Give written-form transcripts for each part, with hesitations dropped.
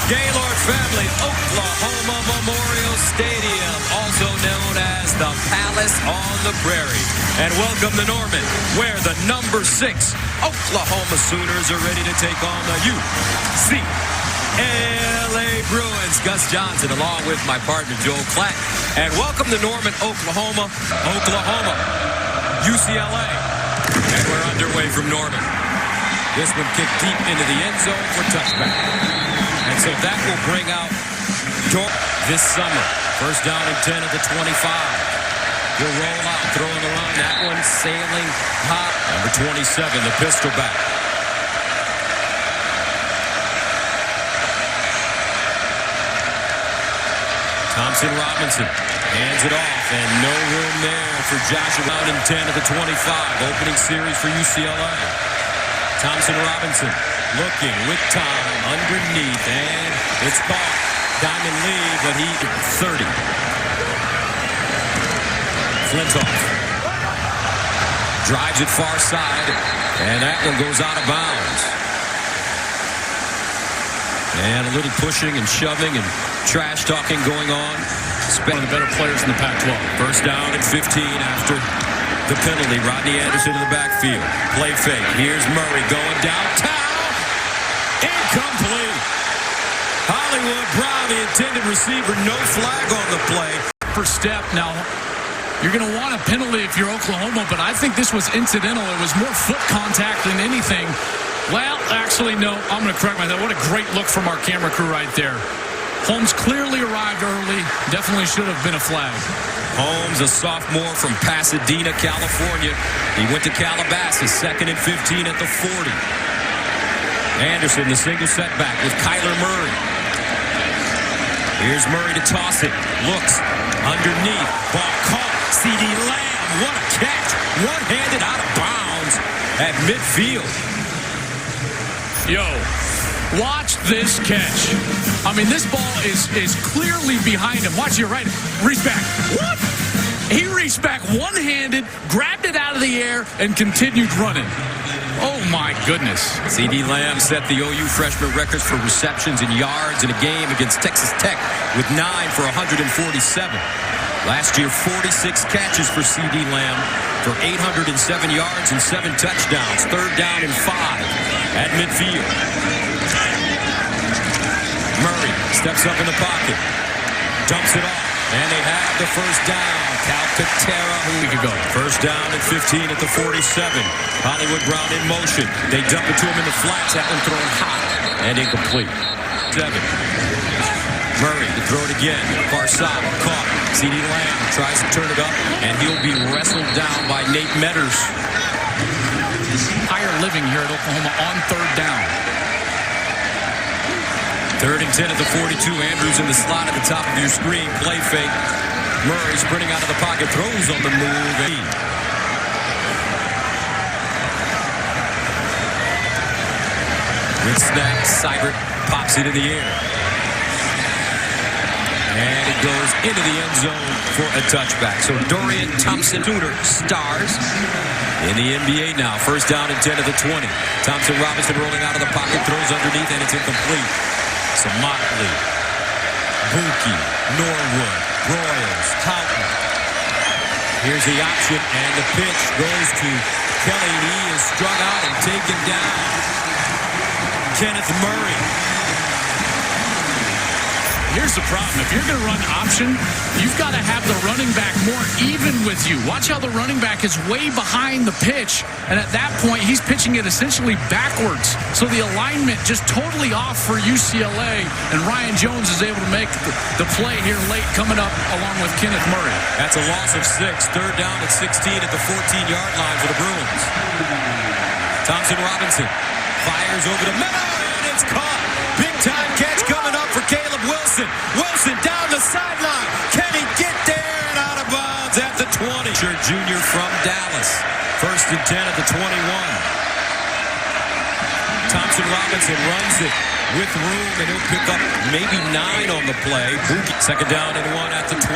Gaylord family, Oklahoma Memorial Stadium, also known as the Palace on the Prairie. And welcome to Norman, where the number 6 Oklahoma Sooners are ready to take on the UCLA Bruins. Gus Johnson along with my partner Joel Klatt. And welcome to Norman, Oklahoma, UCLA. And we're underway from Norman. This one kicked deep into the end zone for touchback. And so that will bring out York this summer. First down and 10 at the 25. He'll roll out, throwing the run. That one sailing hot. Number 27, the pistol back. Thompson Robinson hands it off, and no room there for Joshua. Down and 10 at the 25. Opening series for UCLA. Thompson Robinson looking with time underneath, and it's caught. Diamond lead, but he 30. Flintoff drives it far side, and that one goes out of bounds. And a little pushing and shoving and trash talking going on. One of the better players in the Pac-12. First down and 15 after the penalty. Rodney Anderson in the backfield. Play fake. Here's Murray going downtown. Incomplete. Hollywood Brown, the intended receiver. No flag on the play. Per step. Now, you're going to want a penalty if you're Oklahoma, but I think this was incidental. It was more foot contact than anything. Well, actually, no. I'm going to correct myself. What a great look from our camera crew right there. Holmes clearly arrived early. Definitely should have been a flag. Holmes, a sophomore from Pasadena, California. He went to Calabasas, 2nd and 15 at the 40. Anderson, the single setback with Kyler Murray. Here's Murray to toss it. Looks underneath. Ball caught. C.D. Lamb, what a catch. One-handed out of bounds at midfield. Yo, watch this catch. I mean, this ball is clearly behind him. Watch your right. Reach back. What? He reached back one-handed, grabbed it out of the air, and continued running. Oh, my goodness. C.D. Lamb set the OU freshman records for receptions and yards in a game against Texas Tech with 9 for 147. Last year, 46 catches for C.D. Lamb for 807 yards and 7 touchdowns. Third down and 5 at midfield. Murray steps up in the pocket, dumps it off, and they have the first down. Calcaterra, who we could go. First down and 15 at the 47. Hollywood Brown in motion. They dump it to him in the flats. That one thrown high and incomplete. 7. Murray to throw it again. Far side, caught. C.D. Lamb tries to turn it up, and he'll be wrestled down by Nate Metters. Higher living here at Oklahoma on third down. 3rd and 10 at the 42. Andrews in the slot at the top of your screen. Play fake. Murray sprinting out of the pocket. Throws on the move. Good snap. Seibert pops it in the air. And it goes into the end zone for a touchback. So Dorian Thompson Sooner stars in the NBA now. First down and 10 at the 20. Thompson Robinson rolling out of the pocket. Throws underneath, and it's incomplete. So Motley, Buki, Norwood, Broyles, Houghton. Here's the option, and the pitch goes to Kelly. He is strung out and taken down. Kenneth Murray. Here's the problem. If you're going to run option, you've got to have the running back more even with you. Watch how the running back is way behind the pitch. And at that point, he's pitching it essentially backwards. So the alignment just totally off for UCLA. And Ryan Jones is able to make the play here late coming up along with Kenneth Murray. That's a loss of 6. Third down at 16 at the 14-yard line for the Bruins. Thompson Robinson fires over the middle, and it's caught. Big-time catch coming up for Caleb Wilson. Wilson down the sideline. Can he get there and out of bounds at the 20? Junior from Dallas. First and 10 at the 21. Thompson Robinson runs it with room, and he'll pick up maybe 9 on the play. Second down and 1 at the 12.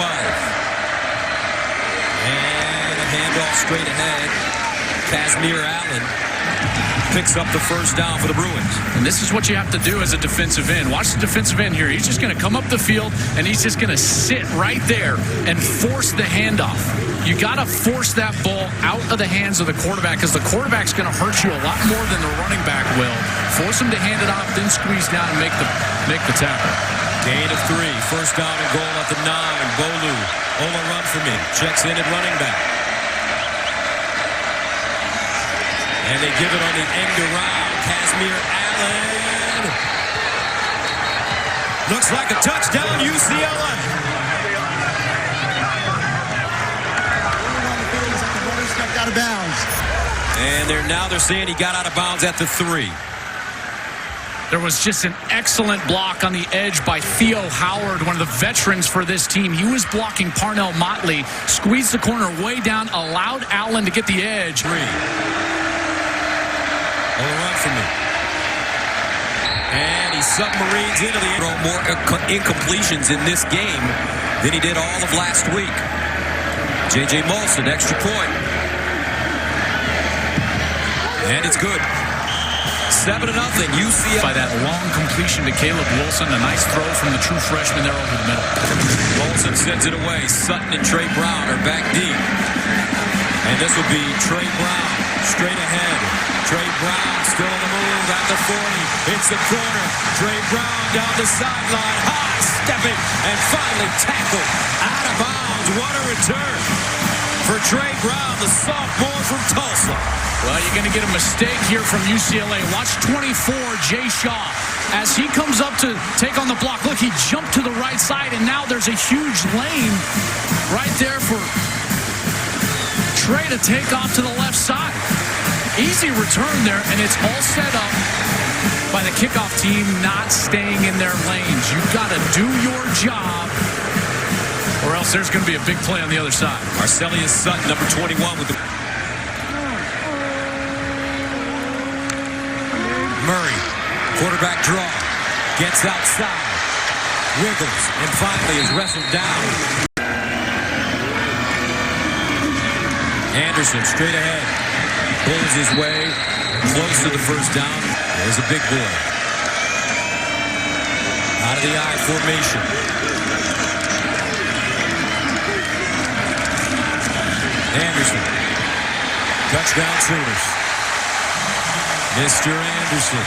And a handoff straight ahead. Casimir Allen picks up the first down for the Bruins. And this is what you have to do as a defensive end. Watch the defensive end here. He's just going to come up the field, and he's just going to sit right there and force the handoff. You got to force that ball out of the hands of the quarterback because the quarterback's going to hurt you a lot more than the running back will. Force him to hand it off, then squeeze down and make the tackle. Gain of 3. First down and goal at the 9. Bolu. Ola run for me. Checks in at running back. And they give it on the end around. Casimir Allen. Looks like a touchdown, UCLA. Out of bounds. And they're saying he got out of bounds at the 3. There was just an excellent block on the edge by Theo Howard, one of the veterans for this team. He was blocking Parnell Motley, squeezed the corner way down, allowed Allen to get the edge. 3. All run for me. And he submarines into the end. More incompletions in this game than he did all of last week. J.J. Molson, extra point. And it's good. 7-0, UCLA. By that long completion to Caleb Wilson. A nice throw from the true freshman there over the middle. Wilson sends it away. Sutton and Trey Brown are back deep. And this will be Trey Brown straight ahead. Trey Brown still on the move at the 40. Hits the corner. Trey Brown down the sideline. High stepping and finally tackled out of bounds. What a return for Trey Brown, the sophomore from Tulsa. Well, you're going to get a mistake here from UCLA. Watch 24, Jay Shaw. As he comes up to take on the block, look, he jumped to the right side, and now there's a huge lane right there for Trey to take off to the left side. Easy return there, and it's all set up by the kickoff team not staying in their lanes. You've got to do your job, or else there's going to be a big play on the other side. Arcelius Sutton, number 21, with the Murray, quarterback draw, gets outside, wiggles, and finally is wrestled down. Anderson straight ahead, pulls his way close to the first down. There's a big boy. Out of the I formation. Anderson, touchdown Sooners. Mr. Anderson.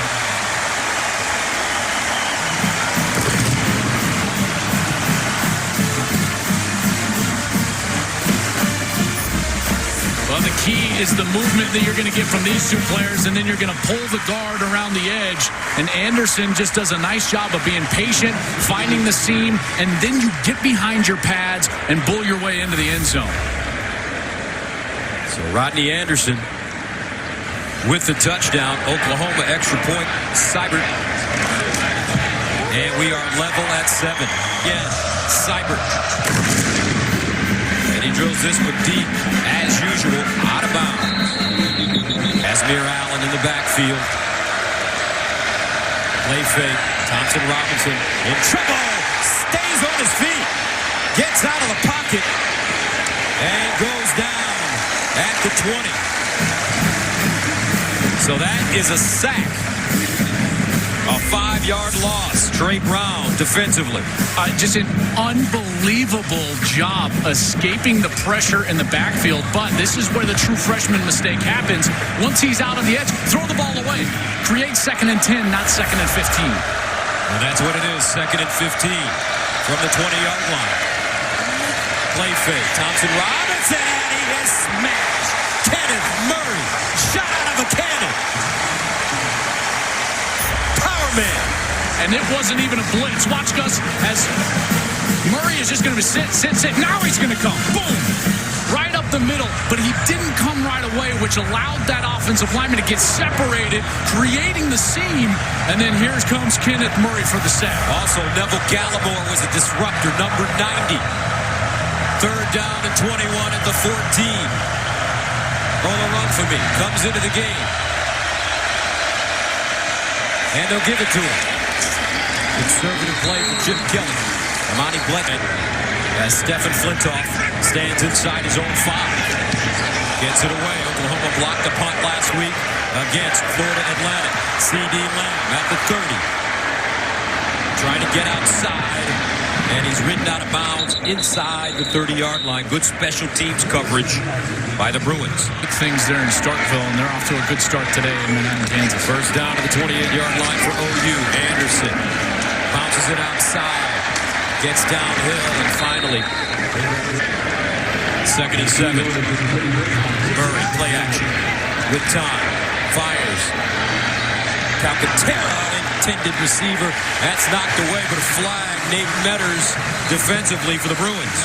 Well, the key is the movement that you're going to get from these two players, and then you're going to pull the guard around the edge. And Anderson just does a nice job of being patient, finding the seam, and then you get behind your pads and bull your way into the end zone. So Rodney Anderson with the touchdown. Oklahoma extra point. Seibert. And we are level at 7. Again, Seibert. And he drills this one deep, as usual, out of bounds. Casimir Allen in the backfield. Play fake. Thompson Robinson in trouble. Stays on his feet. Gets out of the pocket. And goes down at the 20. So that is a sack. A 5-yard loss. Trey Brown defensively. Just an unbelievable job escaping the pressure in the backfield. But this is where the true freshman mistake happens. Once he's out on the edge, throw the ball away. Create 2nd and 10, not 2nd and 15. And that's what it is. 2nd and 15 from the 20-yard line. Play fake. Thompson Robinson, and he is smashed. Kenneth Murray, shot out of a cannon. Power man. And it wasn't even a blitz. Watch Gus as Murray is just going to sit. Now he's going to come. Boom. Right up the middle. But he didn't come right away, which allowed that offensive lineman to get separated, creating the seam. And then here comes Kenneth Murray for the sack. Also, Neville Gallimore was a disruptor, number 90. 3rd down and 21 at the 14. On a run for me. Comes into the game. And they'll give it to him. Conservative play from Jim Kelly. Amani Bledman as Stephen Flintoff stands inside his own 5. Gets it away. Oklahoma blocked the punt last week. against Florida Atlantic. C.D. Lamb at the 30. Trying to get outside, and he's ridden out of bounds inside the 30-yard line. Good special teams coverage by the Bruins. Big things there in Starkville, and they're off to a good start today in Manhattan, Kansas. First down to the 28-yard line for OU. Anderson bounces it outside, gets downhill, and finally, 2nd and 7. Murray, play action with time, fires. Calcaterra, intended receiver. That's knocked away, but a flag. Nate Metters defensively for the Bruins.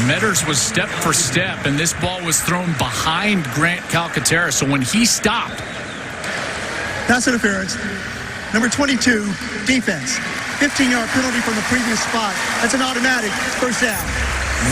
Metters was step for step, and this ball was thrown behind Grant Calcaterra. So when he stopped. Pass interference. Number 22, defense. 15-yard penalty from the previous spot. That's an automatic first down.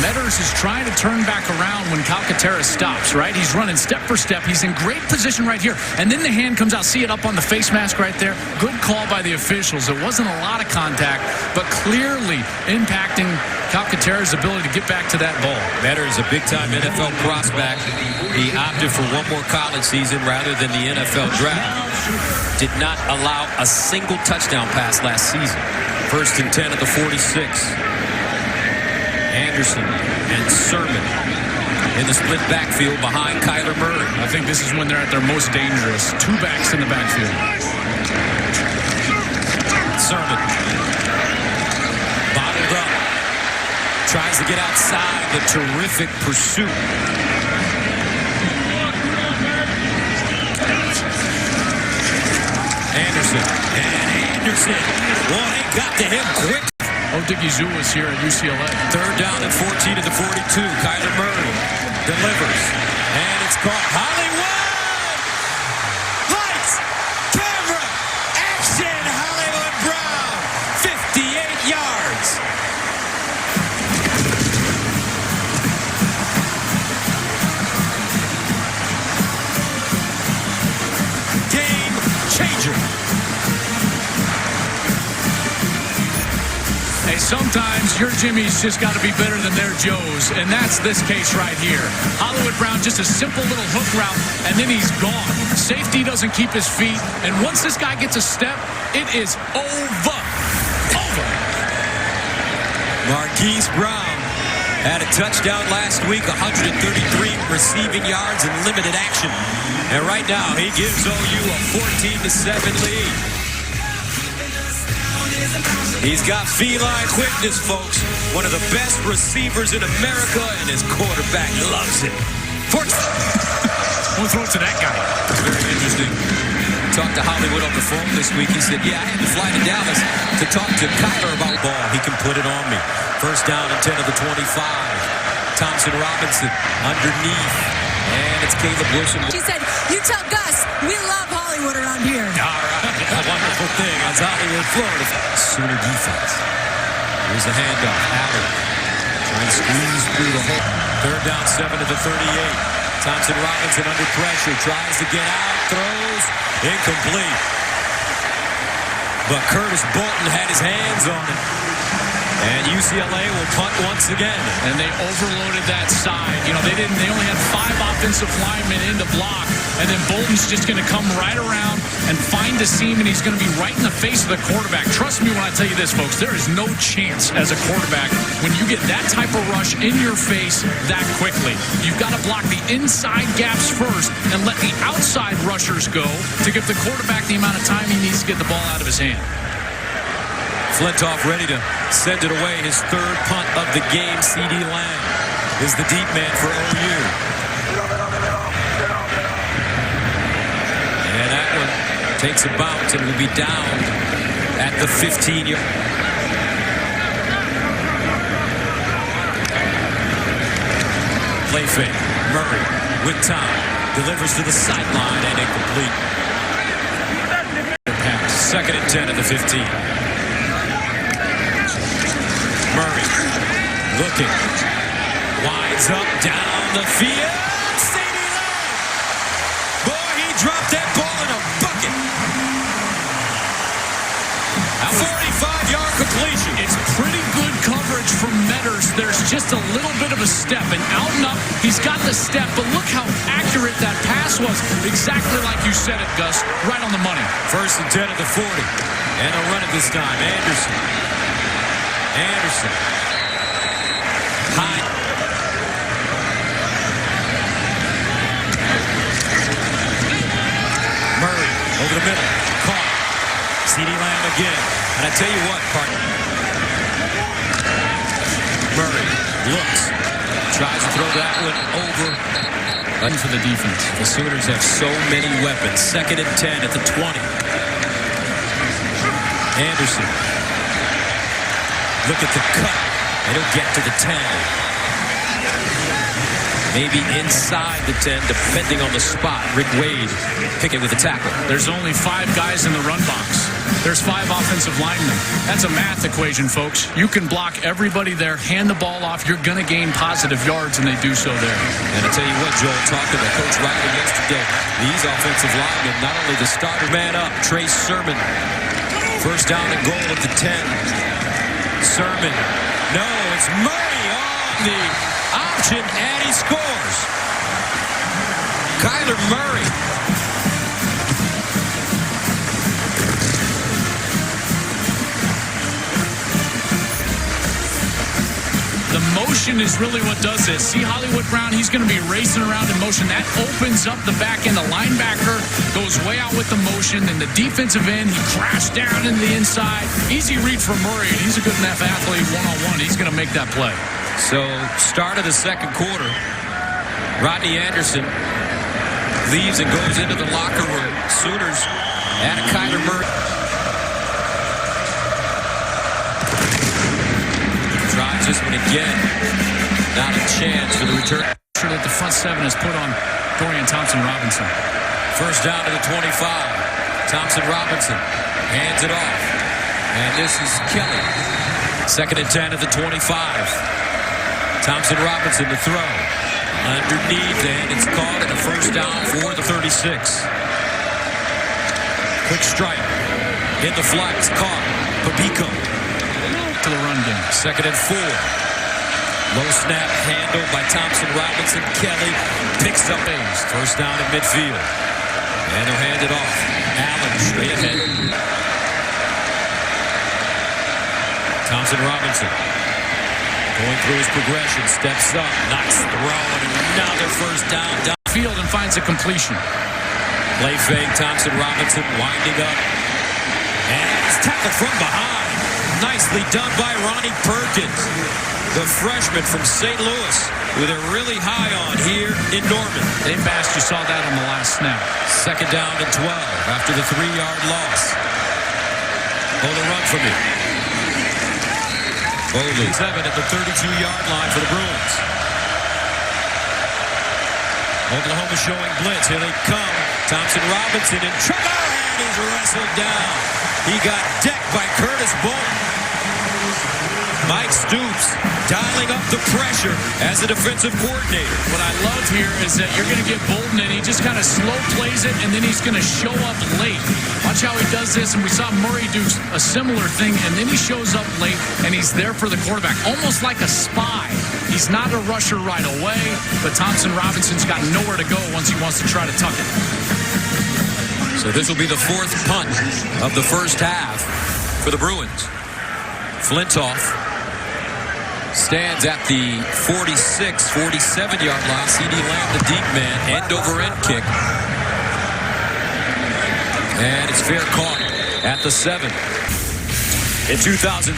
Metters is trying to turn back around when Calcaterra stops, right? He's running step for step. He's in great position right here. And then the hand comes out. See it up on the face mask right there? Good call by the officials. It wasn't a lot of contact, but clearly impacting Calcaterra's ability to get back to that ball. Metters, a big-time NFL prospect. He opted for one more college season rather than the NFL draft. Did not allow a single touchdown pass last season. 1st and 10 at the 46. Anderson and Sermon in the split backfield behind Kyler Murray. I think this is when they're at their most dangerous. 2 backs in the backfield. Sermon bottled up. Tries to get outside. The terrific pursuit. Anderson. Well, he got to him quick. Odighizuwa's here at UCLA. 3rd down and 14 at the 42. Kyler Murray delivers. And it's caught. Hollywood! Lights! Camera! Action! Hollywood Brown! 58 yards! Game changer. Hey, sometimes your Jimmy's just got to be better than their Joe's, and that's this case right here. Hollywood Brown, just a simple little hook route, and then he's gone. Safety doesn't keep his feet, and once this guy gets a step, it is over. Over. Marquise Brown had a touchdown last week, 133 receiving yards in limited action. And right now, he gives OU a 14-7 lead. He's got feline quickness, folks. One of the best receivers in America, and his quarterback loves it. We'll throw it to that guy. It's very interesting. Talked to Hollywood on the phone this week. He said, yeah, I had to fly to Dallas to talk to Kyler about ball. He can put it on me. 1st down and 10 of the 25. Thompson Robinson underneath. And it's Caleb Wilson. She said, you tell Gus, we love Hollywood around here. All right. A wonderful thing. That's Hollywood, Florida. Sooner defense. Here's the handoff. Allen trying to squeeze through the hole. 3rd down, 7 to the 38. Thompson Robinson under pressure. Tries to get out. Throws. Incomplete. But Curtis Bolton had his hands on it. And UCLA will punt once again. And they overloaded that side. You know, they only had 5 offensive linemen in to block. And then Bolton's just going to come right around and find a seam, and he's going to be right in the face of the quarterback. Trust me when I tell you this, folks. There is no chance as a quarterback when you get that type of rush in your face that quickly. You've got to block the inside gaps first and let the outside rushers go to give the quarterback the amount of time he needs to get the ball out of his hand. Flintoff ready to send it away. His 3rd punt of the game. C.D. Lamb is the deep man for OU. And that one takes a bounce and will be down at the 15-yard. Play fake. Murray with time. Delivers to the sideline and incomplete. Pass. 2nd and 10 at the 15. Murray looking, winds up down the field. C.D. Lamb. Boy, he dropped that ball in a bucket. A 45-yard 50-yard completion. It's pretty good coverage from Metters. There's just a little bit of a step. And out and up, he's got the step. But look how accurate that pass was. Exactly like you said it, Gus. Right on the money. 1st and 10 at the 40. And they'll run it this time. Anderson. High. Murray over the middle. Caught. CeeDee Lamb again. And I tell you what, partner. Murray looks. Tries to throw that one over. For the defense. The Sooners have so many weapons. 2nd and 10 at the 20. Anderson. Look at the cut. And he'll get to the 10. Maybe inside the 10, depending on the spot. Rick Wade picking with the tackle. There's only 5 guys in the run box. There's 5 offensive linemen. That's a math equation, folks. You can block everybody there, hand the ball off. You're going to gain positive yards, and they do so there. And I tell you what, Joel, talking to Coach Riley yesterday, these offensive linemen, not only the starter man up, Trey Sermon. 1st down and goal at the 10. Sermon. No, it's Murray on the option, and he scores. Kyler Murray. The motion is really what does this. See Hollywood Brown, he's going to be racing around in motion. That opens up the back end. The linebacker goes way out with the motion. And the defensive end, he crashed down in the inside. Easy read from Murray. And he's a good enough athlete one-on-one. He's going to make that play. So, start of the 2nd quarter. Rodney Anderson leaves and goes into the locker room. Sooners add a Kyler Murray. Tries this one again. Not a chance for the return. Sure that the front 7 is put on Dorian Thompson-Robinson. 1st down to the 25. Thompson-Robinson hands it off. And this is Kelly. 2nd and 10 at the 25. Thompson-Robinson to throw. Underneath, and it's caught at the 1st down for the 36. Quick strike. In the flats, caught. Papico. To the run game. 2nd and 4. Low snap handled by Thompson-Robinson. Kelly picks up A's. 1st down in midfield. And they'll hand it off. Allen straight ahead. Thompson-Robinson going through his progression. Steps up. Nice throw. And another 1st down. Field and finds a completion. Play fake. Thompson-Robinson winding up. And it's tackled from behind. Nicely done by Ronnie Perkins, the freshman from St. Louis, who they're really high on here in Norman. Dave Bass, you saw that on the last snap. 2nd down and 12 after the 3-yard loss. Hold the run for me. Bowley 7 at the 32-yard line for the Bruins. Oklahoma showing blitz. Here they come. Thompson-Robinson in trouble, and he's wrestled down. He got decked by Curtis Bolton. Mike Stoops dialing up the pressure as a defensive coordinator. What I love here is that you're going to get Bolton, and he just kind of slow plays it, and then he's going to show up late. Watch how he does this, and we saw Murray do a similar thing, and then he shows up late, and he's there for the quarterback, almost like a spy. He's not a rusher right away, but Thompson-Robinson's got nowhere to go once he wants to try to tuck it. So this will be the 4th punt of the 1st half for the Bruins. Flintoff stands at the 46, 47-yard line. CeeDee Lamb, the deep man, end-over-end kick. And it's fair caught at the 7. In 2003,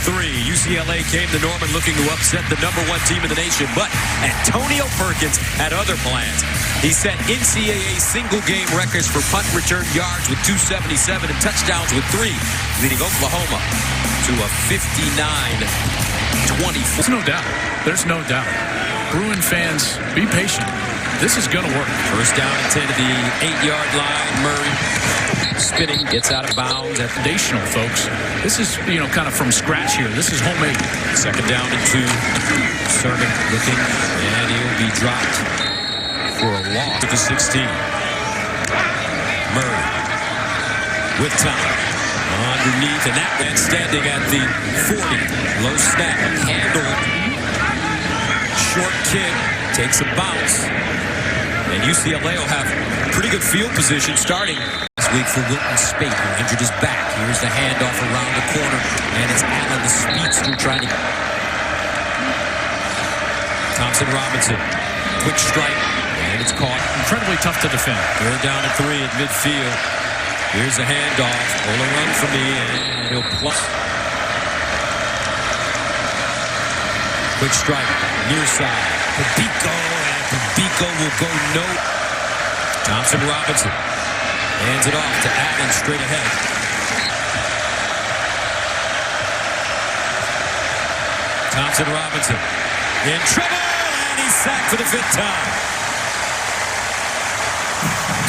UCLA came to Norman looking to upset the #1 team in the nation, but Antonio Perkins had other plans. He set NCAA single-game records for punt return yards with 277 and touchdowns with 3, leading Oklahoma to a 59-24. There's no doubt. There's no doubt. Bruin fans, be patient. This is going to work. 1st down and 10 to the 8-yard line. Murray spinning, gets out of bounds. Foundational, folks. This is, kind of from scratch here. This is homemade. 2nd down and 2. Sermon looking, and he'll be dropped for a loss to the 16. Murray with time. Underneath, and that man standing at the 40. Low snap, handled. Short kick, takes a bounce. And UCLA will have pretty good field position starting this week for Wilton Spate, who injured his back. Here's the handoff around the corner, and it's Allen, the speedster, trying to... Thompson Robinson, quick strike, and it's caught. Incredibly tough to defend. They're down at 3 at midfield. Here's a handoff. Ola run for me, and he'll plus. Quick strike, near side. Pabico, and Pabico will go no. Thompson Robinson hands it off to Allen straight ahead. Thompson Robinson in trouble, and he's sacked for the 5th time.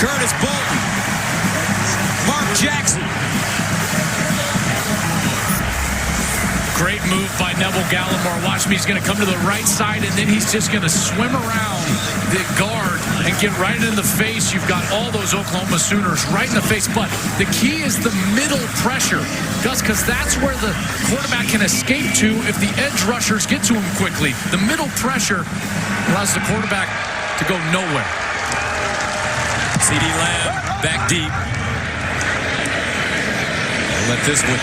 Curtis Bolton, Mark Jackson. Great move by Neville Gallimore. Watch me. He's going to come to the right side, and then he's just going to swim around the guard and get right in the face. You've got all those Oklahoma Sooners right in the face. But the key is the middle pressure, Gus, because that's where the quarterback can escape to if the edge rushers get to him quickly. The middle pressure allows the quarterback to go nowhere. C.D. Lamb back deep. I'll let this one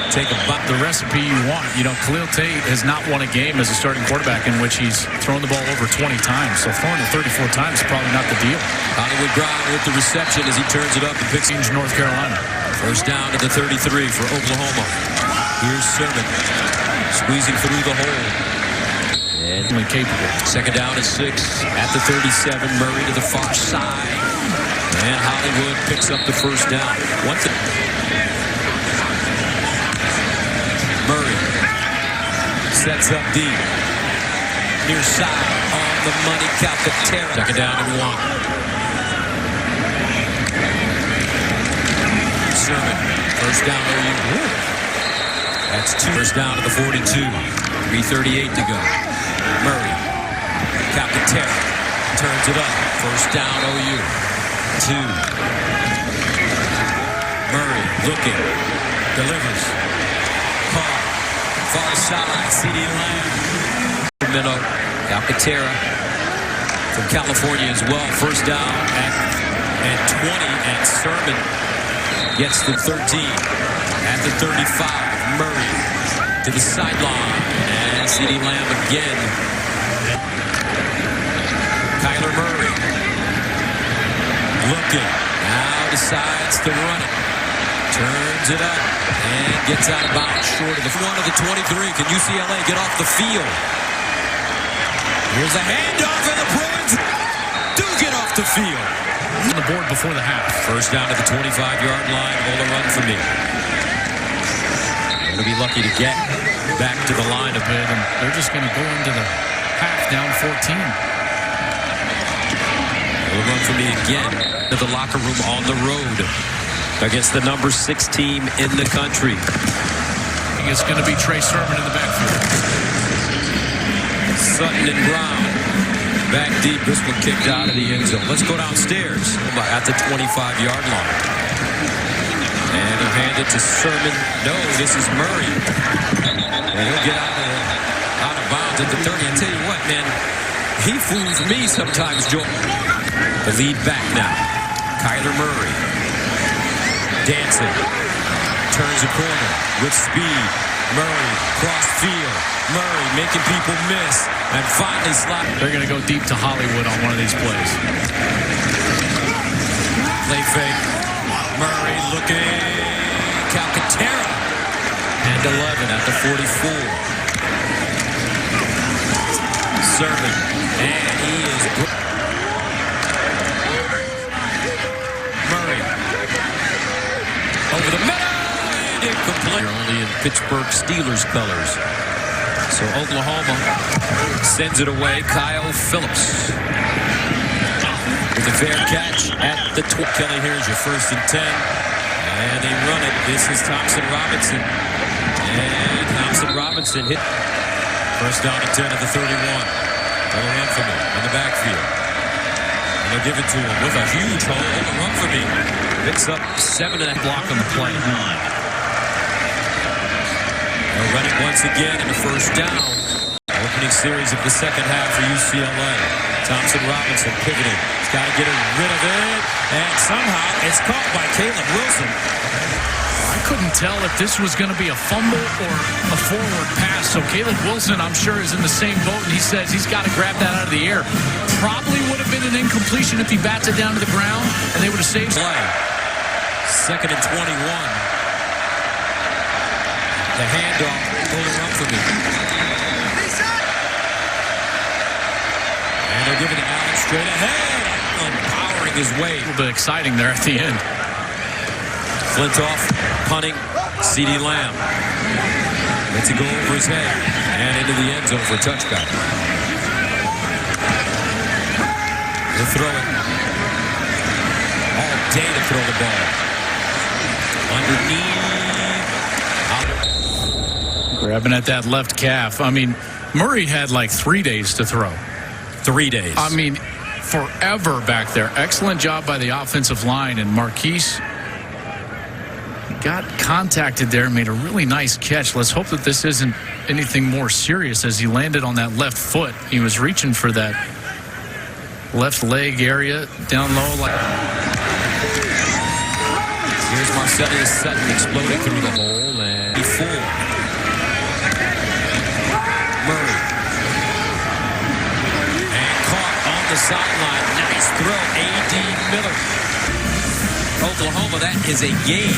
take a bump. The recipe you want. You know, Khalil Tate has not won a game as a starting quarterback in which he's thrown the ball over 20 times. So throwing it 34 times is probably not the deal. Hollywood Brown with the reception as he turns it up and picks in North Carolina. First down to the 33 for Oklahoma. Here's Sermon squeezing through the hole. And capable. Second down at 6 at the 37. Murray to the far side. And Hollywood picks up the first down. One thing. Murray sets up deep. Near side on the money. Calcaterra. Second down and 1. Sermon. First down OU. That's 2. First down to the 42. 3:38 to go. Murray. Calcaterra turns it up. First down OU. 2. Murray looking. Delivers. Carr. Far side. C.D. Lamb. Minnow. Calcaterra from California as well. First down at 20. And Sermon gets the 13. At the 35. Murray to the sideline. And C.D. Lamb again. Kyler Murray. Looking. Now decides to run it. Turns it up. And gets out of bounds short of the 1 of the 23. Can UCLA get off the field? Here's a handoff, and the Bruins do get off the field. On the board before the half. First down to the 25-yard line. Hold a run for me. Going to be lucky to get back to the line a bit, and they're just going to go into the half down 14. Hold a run for me again to the locker room on the road against the number 6 team in the country. It's going to be Trey Sermon in the backfield. Sutton and Brown back deep. This one kicked out of the end zone. Let's go downstairs at the 25-yard line. And he'll hand it to Sermon. No, this is Murray. And he'll get out of bounds at the 30. I tell you what, man, he fools me sometimes, Joe. The lead back now. Kyler Murray. Dancing. Turns a corner with speed. Murray, cross field. Murray making people miss. And finally slide. They're going to go deep to Hollywood on one of these plays. Play fake. Murray looking. Calcaterra. And 11 at the 44. Sermon. And he is... Murray. Over the middle. Incomplete. Only in Pittsburgh Steelers colors. So Oklahoma sends it away. Kyle Phillips with a fair catch at the 20. Kelly, here's your 1st and 10. And they run it. This is Thompson Robinson. And Thompson Robinson hit. First down at 10 at the 31. They'll run for me in the backfield. And they'll give it to him with a huge hole. Run for me. Picks up 7 and a block on the play. They're running once again in the first down. Opening series of the second half for UCLA. Thompson Robinson pivoting. He's got to get rid of it. And somehow it's caught by Caleb Wilson. I couldn't tell if this was going to be a fumble or a forward pass. So Caleb Wilson, I'm sure, is in the same boat, and he says he's got to grab that out of the air. Probably would have been an incompletion if he bats it down to the ground, and they would have saved play. 2nd and 21. The handoff. Pull it up for me. And they're giving it Allen straight ahead. Powering his way. A little bit exciting there at the end. Flintoff punting. C.D. Lamb. Lets it go over his head. And into the end zone for a touchback. They'll throw it. All day to throw the ball. Underneath. Grabbing at that left calf. I mean, Murray had like 3 days to throw. 3 days. I mean, forever back there. Excellent job by the offensive line. And Marquise got contacted there, made a really nice catch. Let's hope that this isn't anything more serious as he landed on that left foot. He was reaching for that left leg area down low. Here's Marcellus Sutton exploding through the hole. And before Murray. And caught on the sideline. Nice throw. A.D. Miller. Oklahoma, that is a gain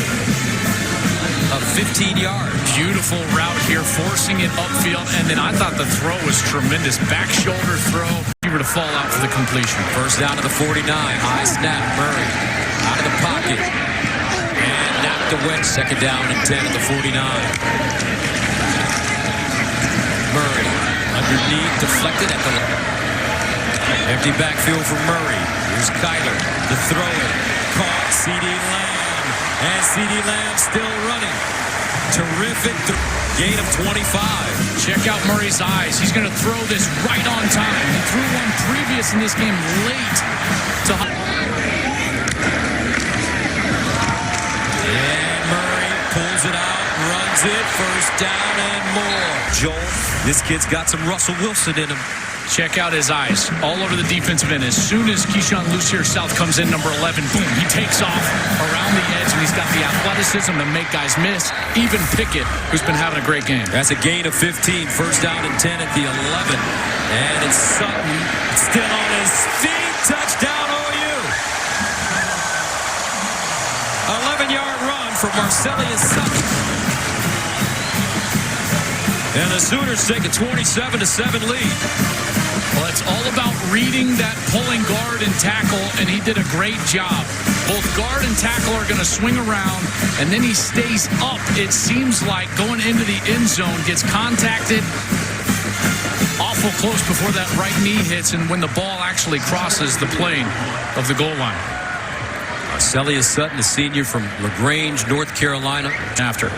of 15 yards. Beautiful route here, forcing it upfield. And then I thought the throw was tremendous. Back shoulder throw. You were to fall out for the completion. First down to the 49. High snap. Murray out of the pocket. And knocked away. 2nd down and 10 at the 49. Murray underneath, deflected at the empty backfield for Murray. Here's Kyler to throw it. Caught C.D. Lamb. And C.D. Lamb still running. Terrific gain of 25. Check out Murray's eyes. He's going to throw this right on time. He threw one previous in this game late to and Murray pulls it out, runs it, first down and more. Joel, this kid's got some Russell Wilson in him. Check out his eyes all over the defensive end. As soon as Keyshawn Lucier South comes in, number 11, boom, he takes off around the edge, and he's got the athleticism to make guys miss. Even Pickett, who's been having a great game. That's a gain of 15. First down and 10 at the 11. And it's Sutton still on his feet. Touchdown OU. 11-yard run for Marcellus Sutton. And the Sooners take a 27-7 lead. Well, it's all about reading that pulling guard and tackle, and he did a great job. Both guard and tackle are going to swing around, and then he stays up, it seems like, going into the end zone, gets contacted awful close before that right knee hits, and when the ball actually crosses the plane of the goal line. Marcellus Sutton, a senior from LaGrange, North Carolina. After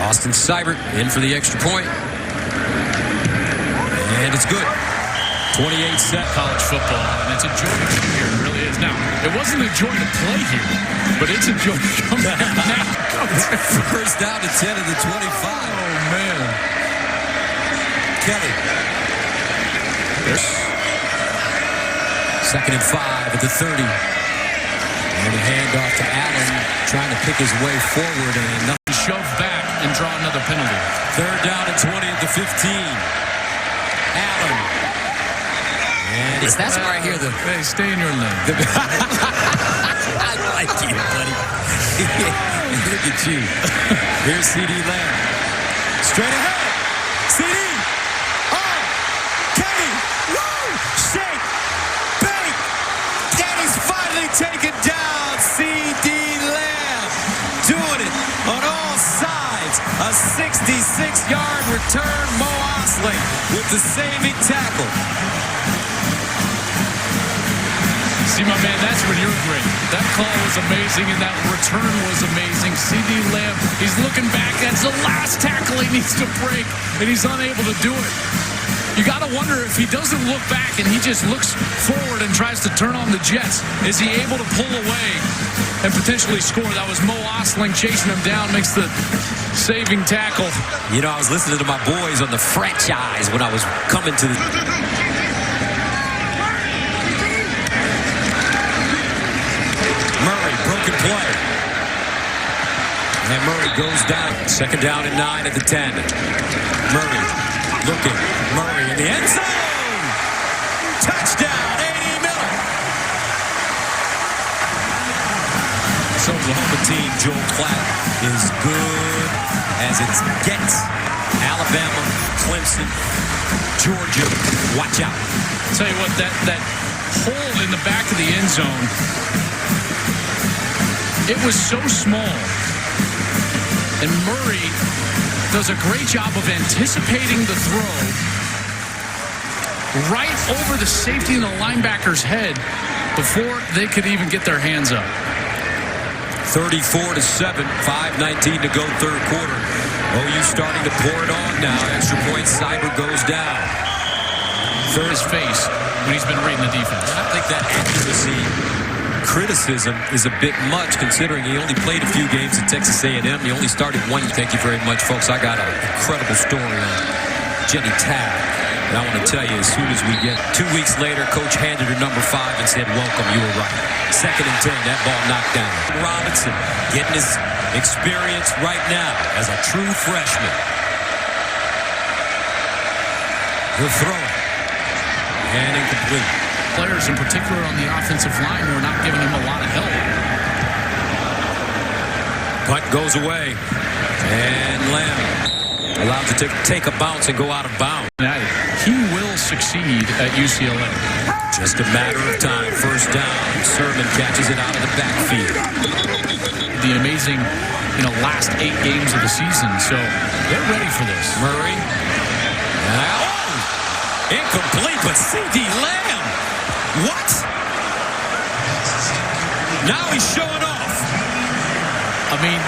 Austin Seibert in for the extra point. And it's good. 28-7 college football, and it's a joy to come here. It really is. Now, it wasn't a joy to play here, but it's a joy to come here now. First down to 10 of the 25. Oh, man. Kelly. There's 2nd and 5 at the 30. And a handoff to Allen, trying to pick his way forward, and nothing. Shove back and draw another penalty. 3rd down and 20 at the 15. Allen. And that's where I hear the... Hey, stay in your lane. I like you, buddy. Look at you. Here's C.D. Lamb. Straight ahead. C.D. Oh. Kenny. Woo. Shake. Bake. Danny's finally taken down. C.D. Lamb. Doing it on all sides. A 66-yard return. Mo Osley with the saving tackle. See, my man, that's when you're great. That call was amazing, and that return was amazing. C.D. Lamb, he's looking back. That's the last tackle he needs to break, and he's unable to do it. You got to wonder if he doesn't look back and he just looks forward and tries to turn on the jets. Is he able to pull away and potentially score. That was Mo Osling chasing him down, makes the saving tackle. You know, I was listening to my boys on the franchise when I was coming to the... Murray, broken play. And Murray goes down. Second down and 9 at the 10. Murray looking. Murray in the end zone. Touchdown, A.D. Miller. This Oklahoma team, Joel Klatt, is good as it gets. Alabama, Clemson, Georgia, watch out. I'll tell you what, that hole in the back of the end zone, it was so small. And Murray does a great job of anticipating the throw right over the safety and the linebacker's head before they could even get their hands up. 34-7, 5:19 to go third quarter. OU starting to pour it on now. Extra point, Cyber goes down. Third his face when he's been reading the defense. I think that accuracy criticism is a bit much considering he only played a few games at Texas A&M. He only started one. Thank you very much, folks. I got an incredible story on Jenny Tabb. And I want to tell you, as soon as we get 2 weeks later, Coach handed her number 5 and said, welcome, you were right. 2nd and 10, that ball knocked down. Robinson getting his experience right now as a true freshman. He'll throw it. And incomplete. Players in particular on the offensive line who are not giving him a lot of help. Punt goes away. And Lamb allowed to take a bounce and go out of bounds. He will succeed at UCLA. Just a matter of time. First down. Sermon catches it out of the backfield. The amazing, last 8 games of the season. So they're ready for this. Murray. Incomplete, but C.D. Lamb. What? Now he's showing off. I mean,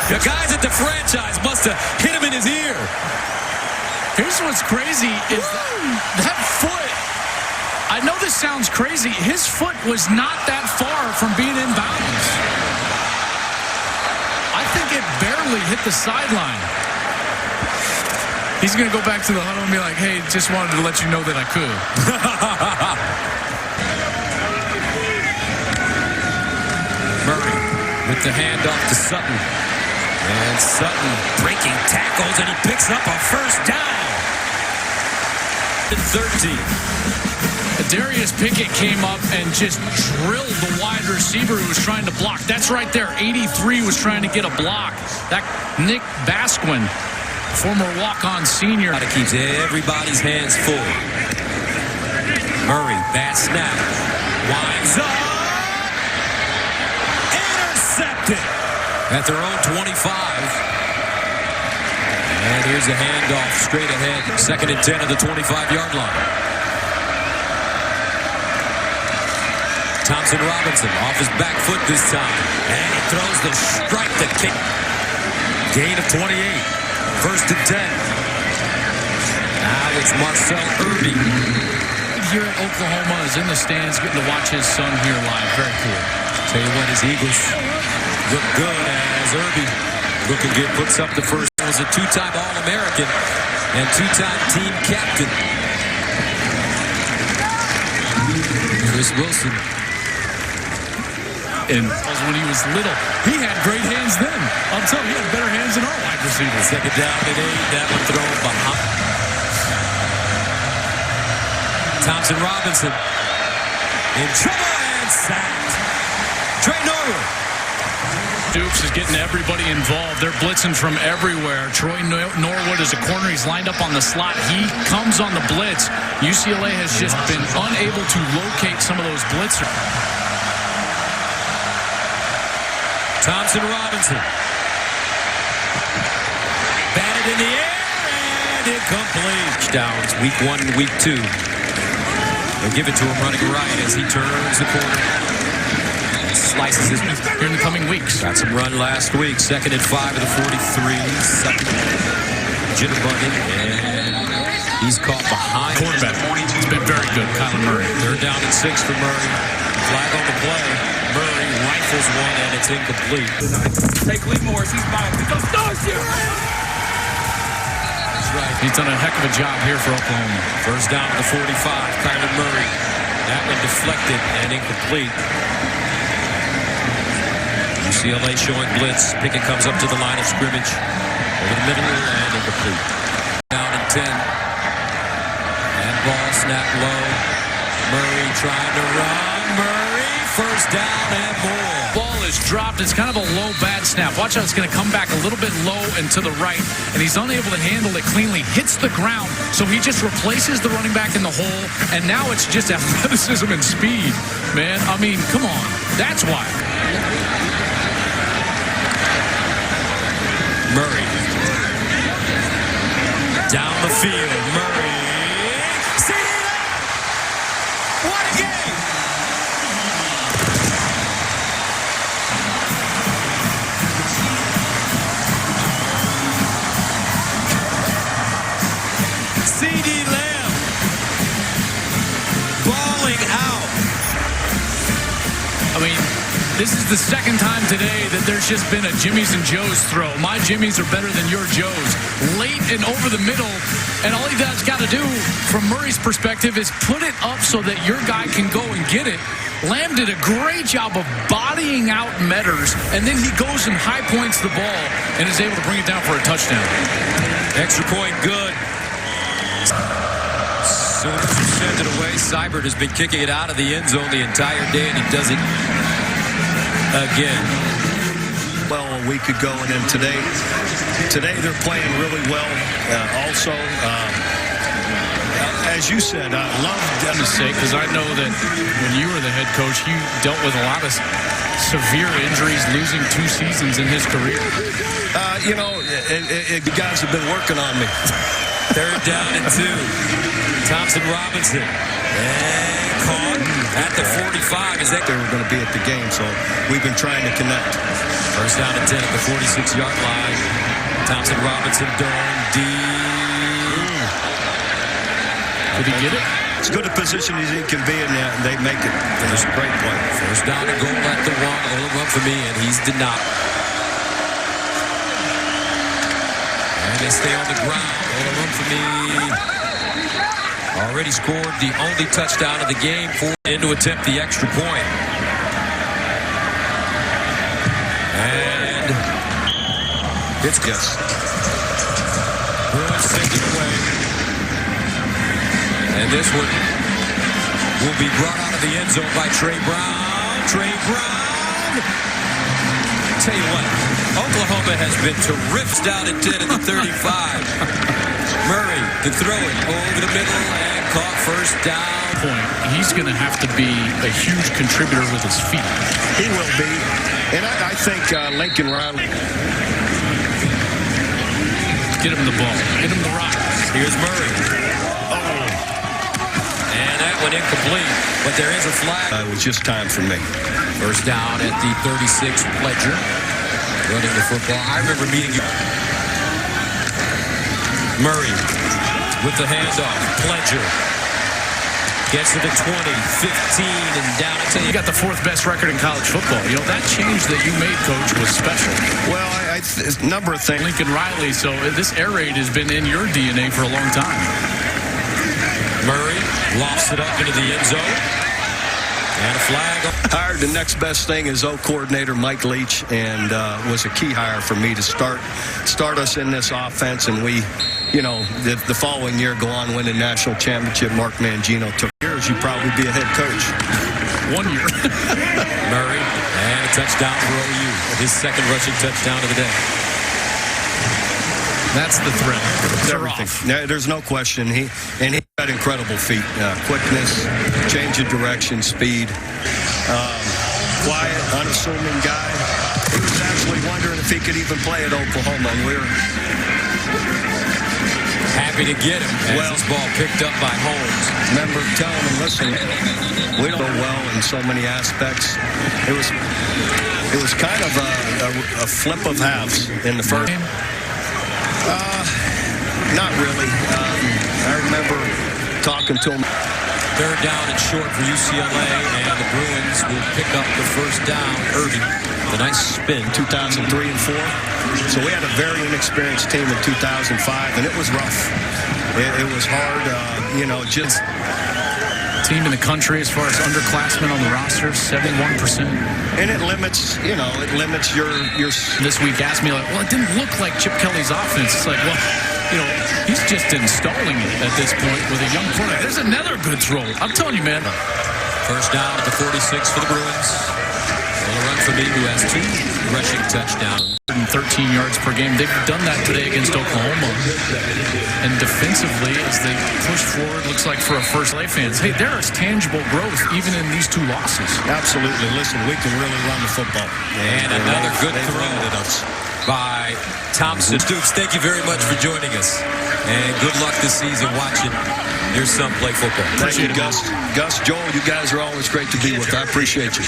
the guys at the franchise must have hit him in his ear. Here's what's crazy is that foot. I know this sounds crazy. His foot was not that far from being in bounds. I think it barely hit the sideline. He's going to go back to the huddle and be like, hey, just wanted to let you know that I could. Murray with the handoff to Sutton. And Sutton breaking tackles, and he picks up a first down. 13. Darius Pickett came up and just drilled the wide receiver who was trying to block. That's right there. 83 was trying to get a block. That Nick Basquin, former walk-on senior. That keeps everybody's hands full. Murray, bad snap. Winds up. Intercepted at their own 25. And here's a handoff straight ahead. 2nd and 10 at the 25-yard line. Thompson Robinson off his back foot this time. And he throws the strike to kick. Gain of 28. 1st and 10. Now it's Marcel Irby. Here at Oklahoma is in the stands getting to watch his son here live. Very cool. Tell you what, his Eagles look good as Irby looking good. Puts up the first. Was a 2-time All-American and 2-time team captain. Chris Wilson. And when he was little, he had great hands then. I'll tell you, he had better hands than our wide receiver. 2nd down and 8. That one thrown behind. Thompson Robinson in trouble and sacked. Trey Norwood. Dukes is getting everybody involved. They're blitzing from everywhere. Troy Norwood is a corner. He's lined up on the slot. He comes on the blitz. UCLA has just been unable to locate some of those blitzers. Thompson Robinson. Batted in the air and incomplete. Downs week 1 and week 2. They'll give it to him running right as he turns the corner. Slices his here in the coming weeks. Got some run last week. 2nd and 5 of the 43. Sutton jitterbugging, and he's caught behind. Quarterback. It's been very good, Kyler Murray. 3rd down and 6 for Murray. Flag on the play. Murray right rifles one, and it's incomplete. Take Lee Morris. He's by him. Go Stars here. That's right. He's done a heck of a job here for Oklahoma. First down to the 45. Kyler Murray. That one deflected and incomplete. UCLA showing blitz. Pickett comes up to the line of scrimmage. Over the middle and incomplete. Down and 10. And ball snapped low. Murray trying to run. Murray, first down and more. Ball is dropped. It's kind of a low, bad snap. Watch how it's going to come back a little bit low and to the right, and he's unable to handle it cleanly. Hits the ground, so he just replaces the running back in the hole, and now it's just athleticism and speed, man. I mean, come on. That's why. Murray. Down the field. Murray. What a game! C.D. Lamb balling out. I mean, this is the second time today that there's just been a Jimmy's and Joe's throw. My Jimmy's are better than your Joe's. Late and over the middle, and all he does got to do, from Murray's perspective, is put it up so that your guy can go and get it. Lamb did a great job of bodying out Metters, and then he goes and high points the ball and is able to bring it down for a touchdown. Extra point good. Soon as you send it away, Seibert has been kicking it out of the end zone the entire day, and he does it again. Well, a week ago, and then today they're playing really well. Also, as you said, I love To say, because I know that when you were the head coach, you dealt with a lot of severe injuries, losing 2 seasons in his career. The guys have been working on me. Third down and 2. Thompson Robinson. And caught at the 45. Is that They were going to be at the game, so we've been trying to connect. first down and 10 at the 46-yard line. Thompson Robinson dome deep. Did he get it? As good a position as he can be in there, and they make it. It was a great play. First down and goal at the 1. Only run for me, and he's denied. And they stay on the ground. Only run for me. Already scored the only touchdown of the game for in to attempt the extra point. And it's good. Bruins send it away. And this one will be brought out of the end zone by Trey Brown. Trey Brown. Tell you what, Oklahoma has been terrific down at 10 at the 35. Murray to throw it over the middle and caught first down. He's going to have to be a huge contributor with his feet. He will be. And I think Lincoln Riley. Get him the ball. Get him the rock. Here's Murray. And that went incomplete, but there is a flag. It was just time for me. First down at the 36, Pledger. Running the football. I remember meeting you. Murray with the handoff. Pledger gets to the 20, 15, and down until You got the 4th best record in college football. You know, that change that you made, Coach, was special. Well, a number of things. Lincoln Riley, so this air raid has been in your DNA for a long time. Murray lofts it up into the end zone. And a flag. Hired the next best thing is coordinator Mike Leach, and was a key hire for me to start us in this offense. And we, the following year go on win the national championship. Mark Mangino took years. You'd probably be a head coach. 1 year. Murray and a touchdown for OU. His second rushing touchdown of the day. That's the threat. Everything. There's no question. He got incredible feet, quickness, change of direction, speed. Quiet, unassuming guy. He was actually wondering if he could even play at Oklahoma, and we were happy to get him as this ball picked up by Holmes. Remember telling him, listen, we don't go well in so many aspects. It was kind of a flip of halves in the first. Not really. I remember talking to him. Third down and short for UCLA, and the Bruins will pick up the first down. Irving, the nice spin. 2003 and 4. So we had a very inexperienced team in 2005, and it was rough. It was hard, just... Team in the country as far as underclassmen on the roster, 71%. And it limits, your... This week asked me, like, well, it didn't look like Chip Kelly's offense. It's like, well, he's just installing it at this point with a young player. There's another good throw. I'm telling you, man. First down at the 46 for the Bruins. A run for me, who has 2 rushing touchdowns. 13 yards per game. They've done that today against Oklahoma. And defensively, as they push forward, looks like for a first LA fans, hey, there is tangible growth even in these 2 losses. Absolutely. Listen, we can really run the football. And another good throw by Thompson. Stoops, thank you very much for joining us. And good luck this season watching your son play football. Thank you, Gus. Gus, Joel, you guys are always great to be with. I appreciate you.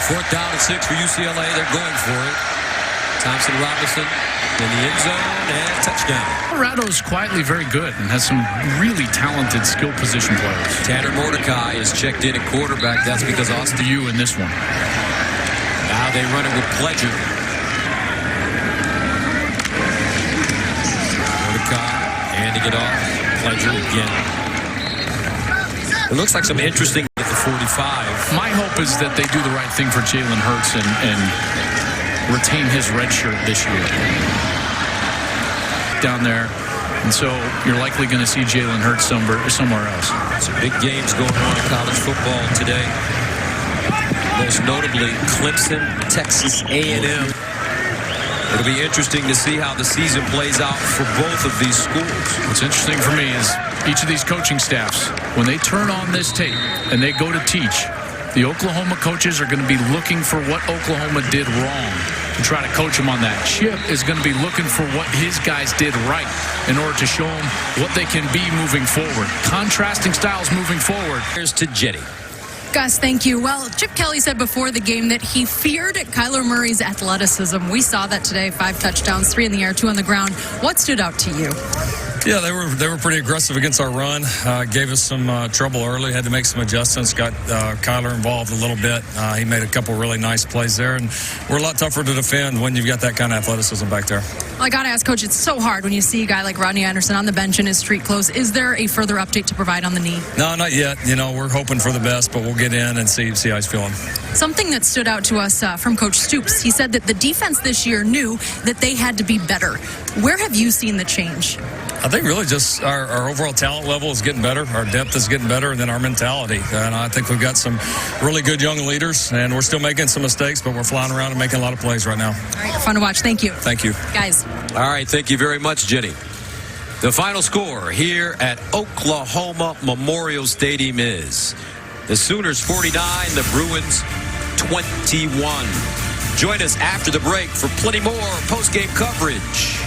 4th down and 6 for UCLA. They're going for it. Thompson Robinson in the end zone and touchdown. Colorado's quietly very good and has some really talented skill position players. Tanner Mordecai is checked in at quarterback. That's because Austin U in this one. Now they run it with Pledger. Mordecai handing it off. Pledger again. It looks like some interesting at the 45. My hope is that they do the right thing for Jalen Hurts and retain his red shirt this year down there. And so you're likely going to see Jalen Hurts somewhere else. Some big games going on in college football today. Most notably, Clemson, Texas A&M. It'll be interesting to see how the season plays out for both of these schools. What's interesting for me is each of these coaching staffs, when they turn on this tape and they go to teach, the Oklahoma coaches are going to be looking for what Oklahoma did wrong to try to coach them on that. Chip is going to be looking for what his guys did right in order to show them what they can be moving forward. Contrasting styles moving forward. Here's to Jenny. Gus, thank you. Well, Chip Kelly said before the game that he feared Kyler Murray's athleticism. We saw that today. 5 touchdowns, 3 in the air, 2 on the ground. What stood out to you? Yeah, they were pretty aggressive against our run. Gave us some trouble early. Had to make some adjustments. Got Kyler involved a little bit. He made a couple really nice plays there, and we're a lot tougher to defend when you've got that kind of athleticism back there. Well, I got to ask, Coach, it's so hard when you see a guy like Rodney Anderson on the bench in his street clothes. Is there a further update to provide on the knee? No, not yet. We're hoping for the best, but we'll get in and see how he's feeling. Something that stood out to us from Coach Stoops, he said that the defense this year knew that they had to be better. Where have you seen the change? I think really just our overall talent level is getting better. Our depth is getting better, and then our mentality. And I think we've got some really good young leaders, and we're still making some mistakes, but we're flying around and making a lot of plays right now. All right, fun to watch. Thank you. Thank you. Guys. All right, thank you very much, Jenny. The final score here at Oklahoma Memorial Stadium is the Sooners 49, the Bruins 21. Join us after the break for plenty more post-game coverage.